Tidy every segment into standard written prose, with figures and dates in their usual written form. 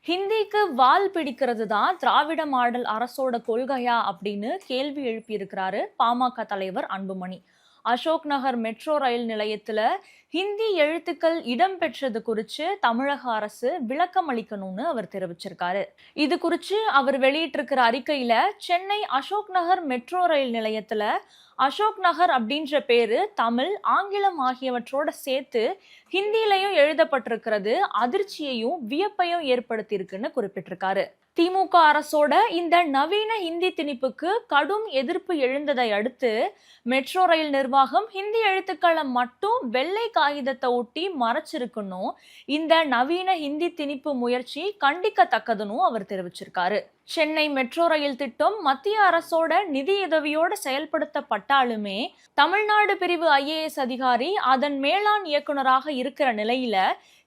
ஹிந்திக்கு வால் பிடிக்கிறது தான் திராவிட மாடல் அரசோட கொள்கையா அப்படின்னு கேள்வி எழுப்பியிருக்கிறாரு பாமக தலைவர் அன்புமணி. அசோக் நகர் மெட்ரோ ரயில் நிலையத்துல ஹிந்தி எழுத்துக்கள் இடம்பெற்றது குறித்து தமிழக அரசு விளக்கம் அளிக்கணும்னு அவர் தெரிவிச்சிருக்காரு. இது குறித்து அவர் வெளியிட்டிருக்கிற அறிக்கையில சென்னை அசோக் நகர் மெட்ரோ ரயில் நிலையத்துல அசோக் நகர் அப்படின்ற பேரு தமிழ், ஆங்கிலம் ஆகியவற்றோட சேர்த்து ஹிந்திலையும் எழுதப்பட்டிருக்கிறது அதிர்ச்சியையும் வியப்பையும் ஏற்படுத்தியிருக்குன்னு குறிப்பிட்டிருக்காரு. திமுக அரசோட இந்த நவீன ஹிந்தி திணிப்புக்கு கடும் எதிர்ப்பு எழுந்ததை அடுத்து மெட்ரோ ரயில் நிர்வாகம் ஹிந்தி எழுத்துக்களை மட்டும் வெள்ளை காகிதத்தை ஒட்டி மறைச்சிருக்கணும். இந்த நவீன ஹிந்தி திணிப்பு முயற்சி கண்டிக்கத்தக்கதுன்னு அவர் தெரிவிச்சிருக்காரு. சென்னை மெட்ரோ ரயில் திட்டம் மத்திய அரசோட நிதியுதவியோட செயல்படுத்தப்பட்டாலுமே தமிழ்நாடு பிரிவு IAS அதிகாரி அதன் மேலாண் இயக்குநராக இருக்கிற நிலையில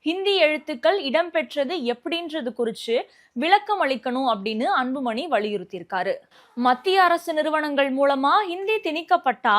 ஹிந்தி எழுத்துக்கள் இடம்பெற்றது எப்படின்றது குறித்து விளக்கம் அளிக்கணும் அப்படின்னு அன்புமணி வலியுறுத்தியிருக்காரு. மத்திய அரசு நிறுவனங்கள் மூலமா ஹிந்தி திணிக்கப்பட்டா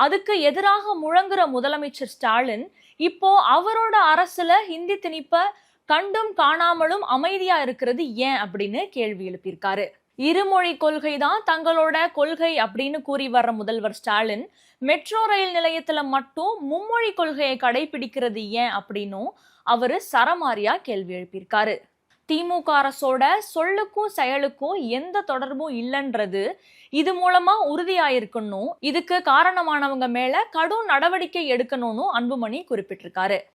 அதுக்கு எதிராக முழங்குற முதலமைச்சர் ஸ்டாலின் இப்போ அவரோட அரசுல ஹிந்தி திணிப்ப கண்டும் காணாமலும் அமைதியா இருக்கிறது ஏன் அப்படின்னு கேள்வி எழுப்பியிருக்காரு. இருமொழி கொள்கை தான் தங்களோட கொள்கை அப்படின்னு கூறி வர்ற முதல்வர் ஸ்டாலின் மெட்ரோ ரயில் நிலையத்துல மட்டும் மும்மொழி கொள்கையை கடைபிடிக்கிறது ஏன் அப்படின்னும் அவரு சரமாரியா கேள்வி எழுப்பியிருக்காரு. திமுக அரசோட சொல்லுக்கும் செயலுக்கும் எந்த தொடர்பும் இல்லைன்றது இது மூலமா உறுதியாயிருக்கணும். இதுக்கு காரணமானவங்க மேல கடும் நடவடிக்கை எடுக்கணும்னு அன்புமணி குறிப்பிட்டிருக்காரு.